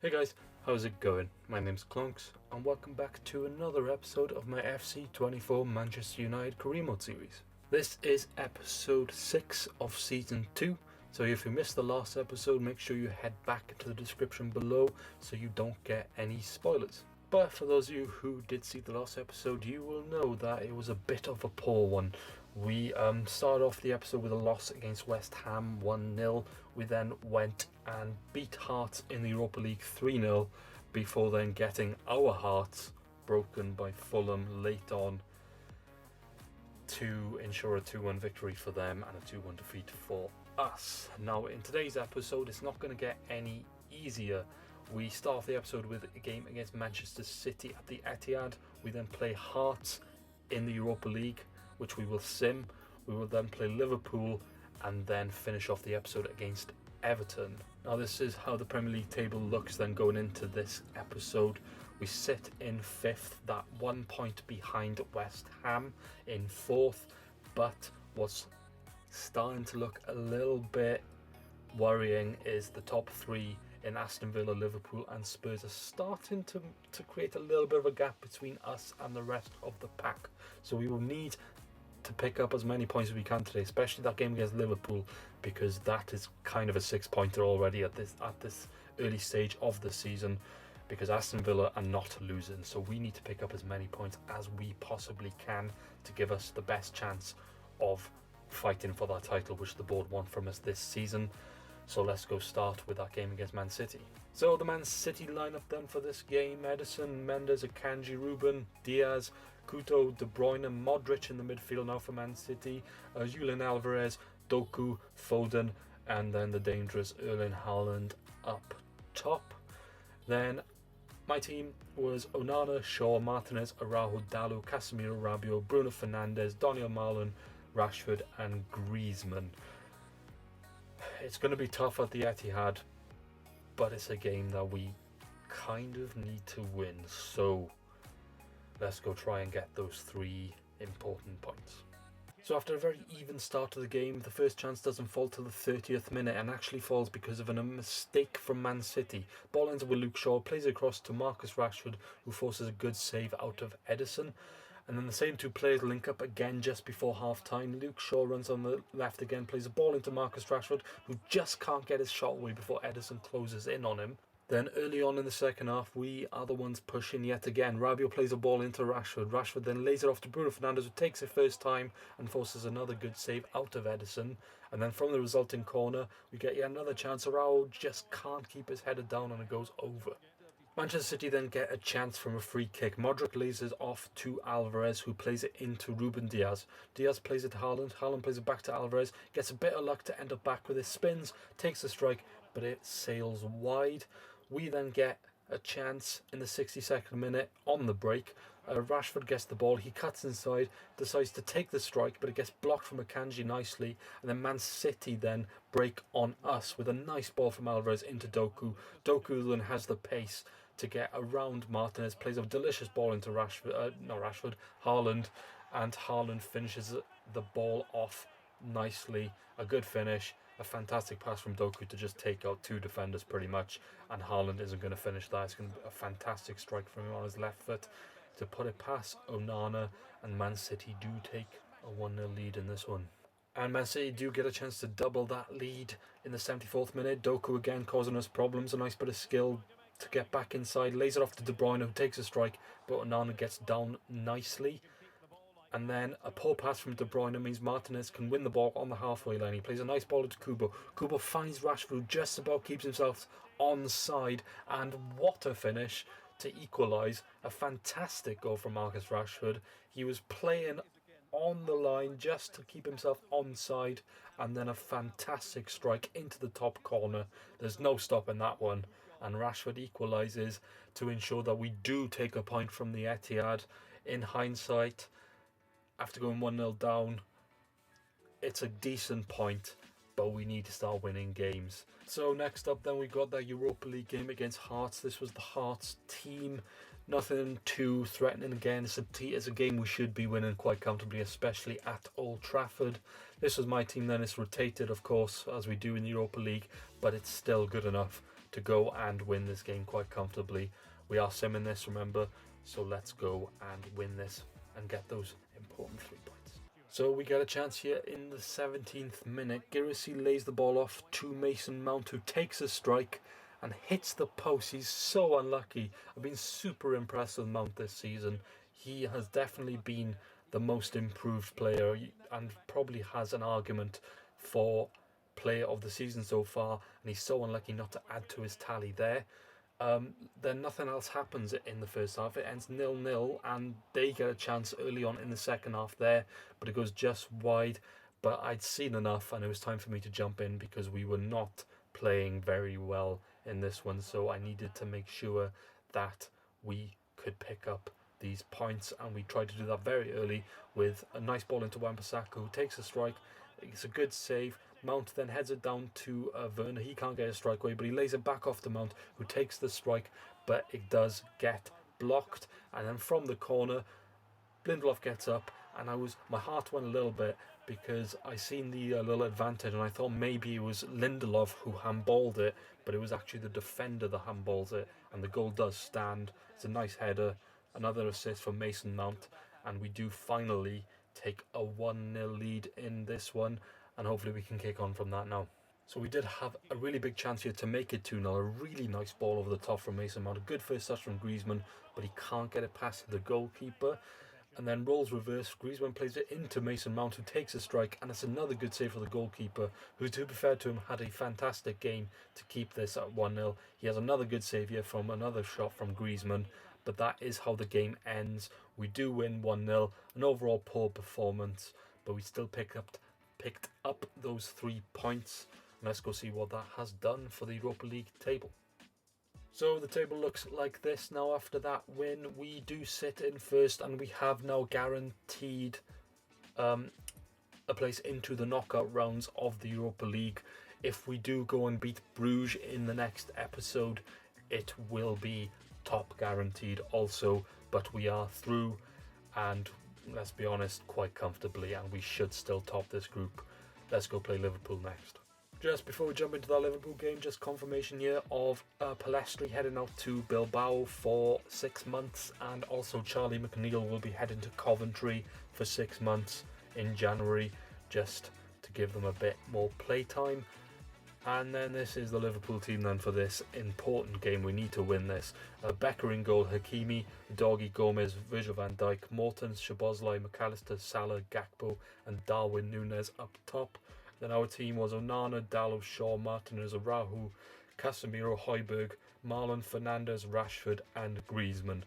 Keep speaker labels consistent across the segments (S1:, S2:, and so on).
S1: Hey guys, how's it going? My name's Clonks, and welcome back to another episode of my FC24 Manchester United career mode series. This is episode 6 of season 2, so if you missed the last episode, make sure you head back to the description below so you don't get any spoilers. But for those of you who did see the last episode, you will know that it was a bit of a poor one. We started off the episode with a loss against West Ham 1-0. We then went and beat Hearts in the Europa League 3-0 before then getting our hearts broken by Fulham late on to ensure a 2-1 victory for them and a 2-1 defeat for us. Now in today's episode, it's not going to get any easier. We start off the episode with a game against Manchester City at the Etihad. We then play Hearts in the Europa League, which we will sim. We will then play Liverpool and then finish off the episode against Everton. Now this is how the Premier League table looks then going into this episode. We sit in 5th, that 1 point behind West Ham in 4th, but what's starting to look a little bit worrying is the top 3 in Aston Villa, Liverpool and Spurs are starting to create a little bit of a gap between us and the rest of the pack. So we will need to pick up as many points as we can today, especially that game against Liverpool, because that is kind of a 6-pointer already at this early stage of the season, because Aston Villa are not losing. So we need to pick up as many points as we possibly can to give us the best chance of fighting for that title which the board want from us this season. So let's go start with that game against Man City. So the Man City lineup then for this game: Edison, Mendes, Akanji, Ruben, Diaz, Couto, De Bruyne, Modric in the midfield now for Man City, Julian Alvarez, Doku, Foden, and then the dangerous Erling Haaland up top. Then my team was Onana, Shaw, Martinez, Araujo, Dalot, Casemiro, Rabiot, Bruno Fernandes, Daniel Marlon, Rashford and Griezmann. It's going to be tough at the Etihad, but it's a game that we kind of need to win, so let's go try and get those 3 important points. So after a very even start to the game, the first chance doesn't fall till the 30th minute and actually falls because of a mistake from Man City. Ball ends up with Luke Shaw, plays it across to Marcus Rashford, who forces a good save out of Edison. And then the same 2 players link up again just before half time. Luke Shaw runs on the left again, plays the ball into Marcus Rashford, who just can't get his shot away before Edison closes in on him. Then early on in the second half, we are the ones pushing yet again. Rabiot plays a ball into Rashford. Rashford then lays it off to Bruno Fernandes, who takes it first time and forces another good save out of Edison. And then from the resulting corner, we get yet another chance. Araujo just can't keep his header down and it goes over. Manchester City then get a chance from a free kick. Modric lays it off to Alvarez, who plays it into Ruben Diaz. Diaz plays it to Haaland. Haaland plays it back to Alvarez. Gets a bit of luck to end up back with his spins. Takes the strike, but it sails wide. We then get a chance in the 62nd minute on the break. Rashford gets the ball. He cuts inside, decides to take the strike, but it gets blocked from Akanji nicely. And then Man City then break on us with a nice ball from Alvarez into Doku. Doku then has the pace to get around Martinez, plays a delicious ball into Haaland, and Haaland finishes the ball off nicely. A good finish, a fantastic pass from Doku to just take out 2 defenders pretty much, and Haaland isn't going to finish that. It's going to be a fantastic strike from him on his left foot to put it past Onana, and Man City do take a 1-0 lead in this one. And Man City do get a chance to double that lead in the 74th minute. Doku again causing us problems. A nice bit of skill to get back inside, lays it off to De Bruyne, who takes a strike, but Onana gets down nicely. And then a poor pass from De Bruyne means Martinez can win the ball on the halfway line. He plays a nice ball to Kubo. Kubo finds Rashford, who just about keeps himself onside, and what a finish to equalise. A fantastic goal from Marcus Rashford. He was playing on the line just to keep himself onside, and then a fantastic strike into the top corner. There's no stopping that one, and Rashford equalises to ensure that we do take a point from the Etihad. In hindsight, after going 1-0 down, it's a decent point, but we need to start winning games. So next up then we got that Europa League game against Hearts. This was the Hearts team. Nothing too threatening again. It's a game we should be winning quite comfortably, especially at Old Trafford. This was my team then. It's rotated, of course, as we do in the Europa League, but it's still good enough to go and win this game quite comfortably. We are simming this, remember, so let's go and win this and get those important 3 points. So we get a chance here in the 17th minute. Girassi lays the ball off to Mason Mount, who takes a strike and hits the post. He's so unlucky. I've been super impressed with Mount this season. He has definitely been the most improved player and probably has an argument for player of the season so far, and he's so unlucky not to add to his tally there. Then nothing else happens in the first half. It ends 0-0, and they get a chance early on in the second half there, but it goes just wide. But I'd seen enough, and it was time for me to jump in because we were not playing very well in this one, so I needed to make sure that we could pick up these points, and we tried to do that very early with a nice ball into Wan-Bissaka, who takes a strike. It's a good save. Mount then heads it down to Werner. He can't get a strike away, but he lays it back off to Mount, who takes the strike, but it does get blocked. And then from the corner, Lindelof gets up, and my heart went a little bit because I seen the little advantage, and I thought maybe it was Lindelof who handballed it, but it was actually the defender that handballs it, and the goal does stand. It's a nice header, another assist from Mason Mount, and we do finally take a 1-0 lead in this one, and hopefully we can kick on from that now. So we did have a really big chance here to make it 2-0. A really nice ball over the top from Mason Mount. A good first touch from Griezmann, but he can't get it past the goalkeeper. And then roles reverse. Griezmann plays it into Mason Mount, who takes a strike, and it's another good save for the goalkeeper, who, to be fair to him, had a fantastic game to keep this at 1-0. He has another good save here from another shot from Griezmann, but that is how the game ends. We do win 1-0, an overall poor performance, but we still picked up those 3 points. Let's go see what that has done for the Europa League table. So the table looks like this now after that win. We do sit in first, and we have now guaranteed a place into the knockout rounds of the Europa League. If we do go and beat Bruges in the next episode, it will be top guaranteed also, but we are through, and let's be honest, quite comfortably, and we should still top this group. Let's go play Liverpool next. Just before we jump into that Liverpool game, just confirmation here of Palestri heading out to Bilbao for 6 months, and also Charlie McNeil will be heading to Coventry for 6 months in January, just to give them a bit more playtime. And then this is the Liverpool team then for this important game. We need to win this. Becker in goal, Hakimi, Doggy, Gomez, Virgil van Dijk, Mortens, Szoboszlai, McAllister, Salah, Gakpo and Darwin Núñez up top. Then our team was Onana, Dalot, Shaw, Martinez, Araujo, Casemiro, Højbjerg, Marlon, Fernandes, Rashford and Griezmann.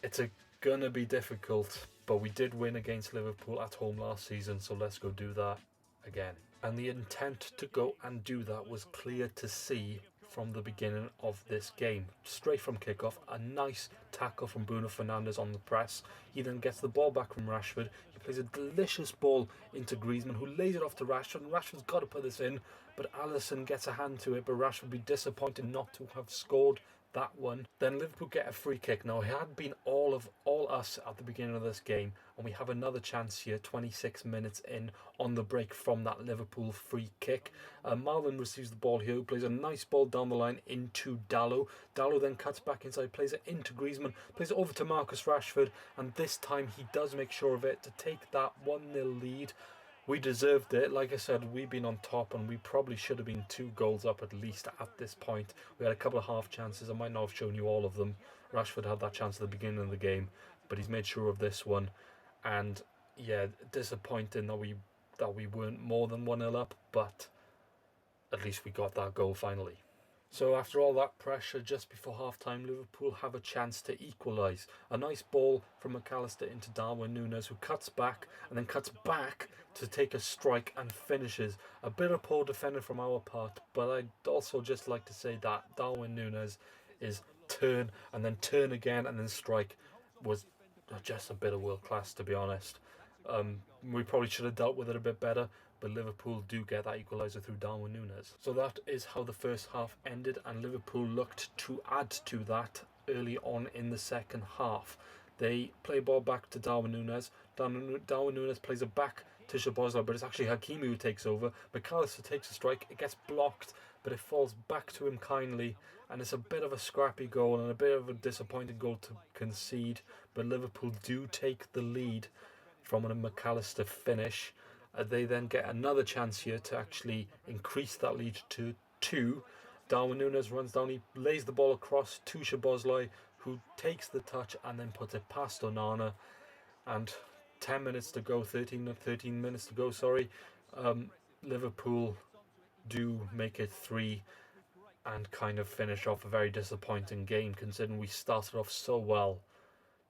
S1: It's gonna be difficult, but we did win against Liverpool at home last season, so let's go do that again. And the intent to go and do that was clear to see from the beginning of this game. Straight from kickoff, a nice tackle from Bruno Fernandes on the press. He then gets the ball back from Rashford. He plays a delicious ball into Griezmann, who lays it off to Rashford, and Rashford's got to put this in, but Alisson gets a hand to it, but Rashford would be disappointed not to have scored that one. Then Liverpool get a free kick. Now, it had been all us at the beginning of this game, and we have another chance here 26 minutes in on the break from that Liverpool free kick. Marlon receives the ball here, who plays a nice ball down the line into Dalot. Dalot then cuts back inside, plays it into Griezmann, plays it over to Marcus Rashford, and this time he does make sure of it to take that 1-0 lead. We deserved it. Like I said, we've been on top, and we probably should have been 2 goals up at least at this point. We had a couple of half chances. I might not have shown you all of them. Rashford had that chance at the beginning of the game, but he's made sure of this one. And yeah, disappointing that we weren't more than 1-0 up, but at least we got that goal finally. So after all that pressure, just before half-time, Liverpool have a chance to equalise. A nice ball from McAllister into Darwin Núñez, who cuts back and then cuts back to take a strike and finishes. A bit of poor defending from our part, but I'd also just like to say that Darwin Núñez is turn and then turn again and then strike was just a bit of world class, to be honest. We probably should have dealt with it a bit better, but Liverpool do get that equaliser through Darwin Núñez. So that is how the first half ended, and Liverpool looked to add to that early on in the second half. They play ball back to Darwin Núñez. Darwin Núñez plays it back to Szoboszlai, but it's actually Hakimi who takes over. McAllister takes a strike, it gets blocked, but it falls back to him kindly, and it's a bit of a scrappy goal and a bit of a disappointing goal to concede, but Liverpool do take the lead from a McAllister finish. They then get another chance here to actually increase that lead to 2. Darwin Núñez runs down, he lays the ball across to Szoboszlai, who takes the touch and then puts it past Onana. And 13 minutes to go, Liverpool do make it 3 and kind of finish off a very disappointing game, considering we started off so well.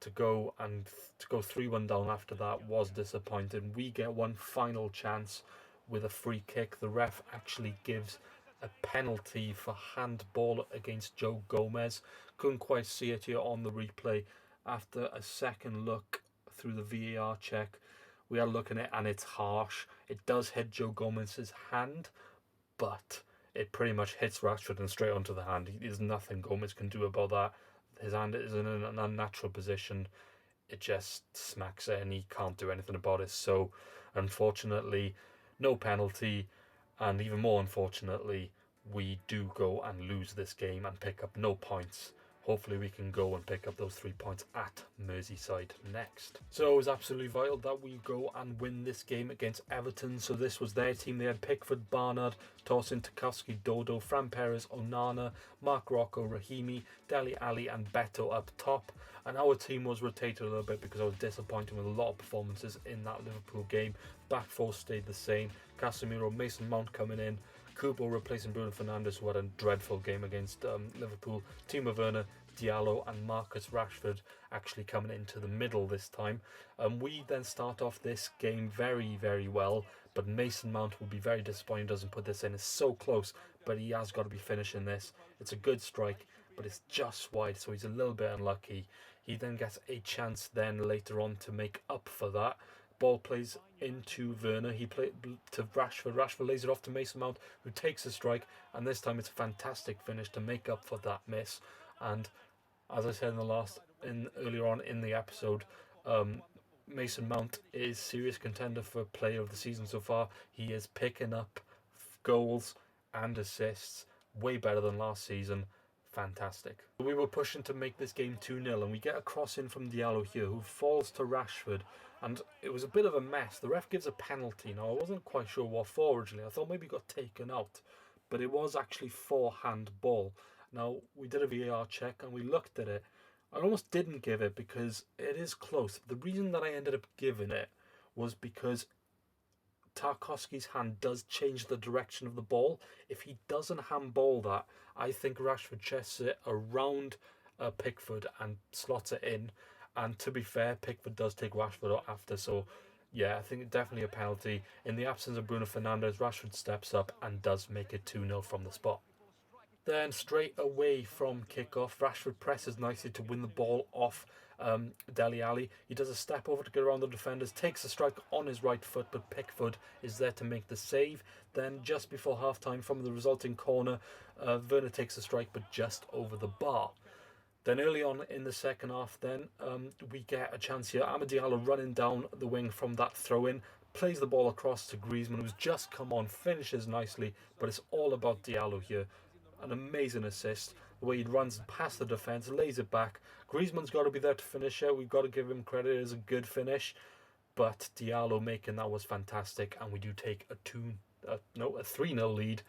S1: To go 3-1 down after that was disappointing. We get one final chance with a free kick. The ref actually gives a penalty for handball against Joe Gomez. Couldn't quite see it here on the replay. After a second look through the VAR check, we are looking at it and it's harsh. It does hit Joe Gomez's hand, but it pretty much hits Rashford and straight onto the hand. There's nothing Gomez can do about that. His hand is in an unnatural position. It just smacks it and he can't do anything about it. So unfortunately, no penalty, and even more unfortunately, we do go and lose this game and pick up no points. Hopefully we can go and pick up those 3 points at Merseyside next. So it was absolutely vital that we go and win this game against Everton. So this was their team. They had Pickford, Barnard, Tosin, Tarkowski, Dodo, Fran Perez, Onana, Mark Rocco, Rahimi, Dele Alli and Beto up top. And our team was rotated a little bit because I was disappointed with a lot of performances in that Liverpool game. Back four stayed the same. Casemiro, Mason Mount coming in. Kubo replacing Bruno Fernandes, who had a dreadful game against Liverpool. Timo Werner, Diallo and Marcus Rashford actually coming into the middle this time. We then start off this game very, very well, but Mason Mount will be very disappointed doesn't put this in. It's so close, but he has got to be finishing this. It's a good strike, but it's just wide, so he's a little bit unlucky. He then gets a chance then later on to make up for that. Ball plays into Werner. He played to Rashford. Rashford lays it off to Mason Mount, who takes a strike, and this time it's a fantastic finish to make up for that miss. And as I said earlier on in the episode, Mason Mount is serious contender for player of the season so far. He is picking up goals and assists way better than last season. Fantastic. We were pushing to make this game 2-0, and we get a cross in from Diallo here, who falls to Rashford, and it was a bit of a mess. The ref gives a penalty. Now, I wasn't quite sure what for originally. I thought maybe it got taken out, but it was actually for handball. Now, we did a VAR check and we looked at it. I almost didn't give it because it is close. The reason that I ended up giving it was because Tarkowski's hand does change the direction of the ball. If he doesn't handball that, I think Rashford chests it around Pickford and slots it in. And to be fair, Pickford does take Rashford after, so yeah, I think definitely a penalty. In the absence of Bruno Fernandes, Rashford steps up and does make it 2-0 from the spot. Then straight away from kickoff, Rashford presses nicely to win the ball off Dele Alli. He does a step over to get around the defenders, takes a strike on his right foot, but Pickford is there to make the save. Then just before half-time from the resulting corner, Werner takes a strike, but just over the bar. Then early on in the second half, we get a chance here. Amad Diallo running down the wing from that throw-in, plays the ball across to Griezmann, who's just come on, finishes nicely, but it's all about Diallo here. An amazing assist, the way he runs past the defence, lays it back. Griezmann's got to be there to finish it. We've got to give him credit. It is a good finish, but Diallo making that was fantastic, and we do take a 3-0 lead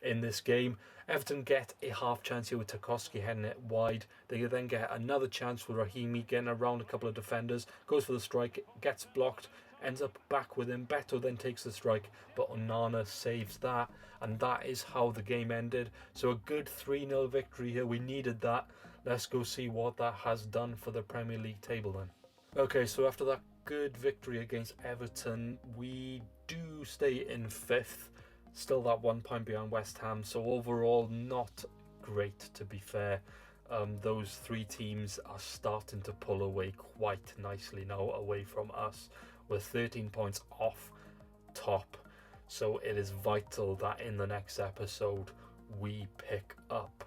S1: in this game. Everton get a half chance here with Tarkowski heading it wide. They then get another chance with Rahimi getting around a couple of defenders, goes for the strike, gets blocked, ends up back with him. Beto then takes the strike, but Onana saves that, and that is how the game ended. So a good 3-0 victory here. We needed that. Let's go see what that has done for the Premier League table then. Okay, so after that good victory against Everton, we do stay in 5th. Still that 1 point behind West Ham, so overall not great, to be fair. Those 3 teams are starting to pull away quite nicely now away from us. We're 13 points off top, so it is vital that in the next episode we pick up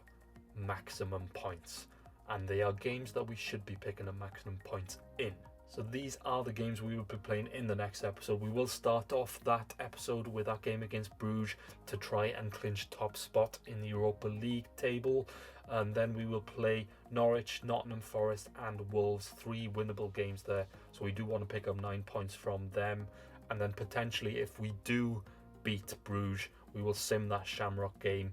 S1: maximum points, and they are games that we should be picking up maximum points in. So these are the games we will be playing in the next episode. We will start off that episode with our game against Bruges to try and clinch top spot in the Europa League table. And then we will play Norwich, Nottingham Forest and Wolves, 3 winnable games there. So we do want to pick up 9 points from them. And then potentially if we do beat Bruges, we will sim that Shamrock game,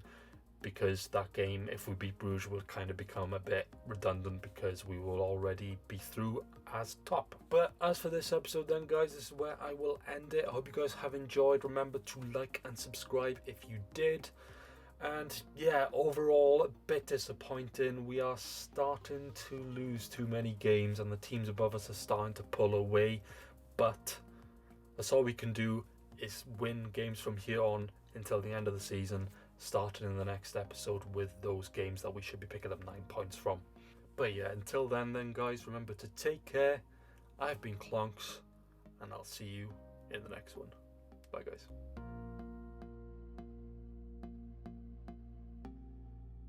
S1: because that game, if we beat Bruges, will kind of become a bit redundant because we will already be through as top. But as for this episode then, guys, this is where I will end it. I hope you guys have enjoyed. Remember to like and subscribe if you did. And yeah, overall, a bit disappointing. We are starting to lose too many games and the teams above us are starting to pull away. But that's all we can do, is win games from here on until the end of the season, starting in the next episode with those games that we should be picking up 9 points from. But yeah, until then guys, remember to take care. I've been Clonks, and I'll see you in the next one. Bye guys.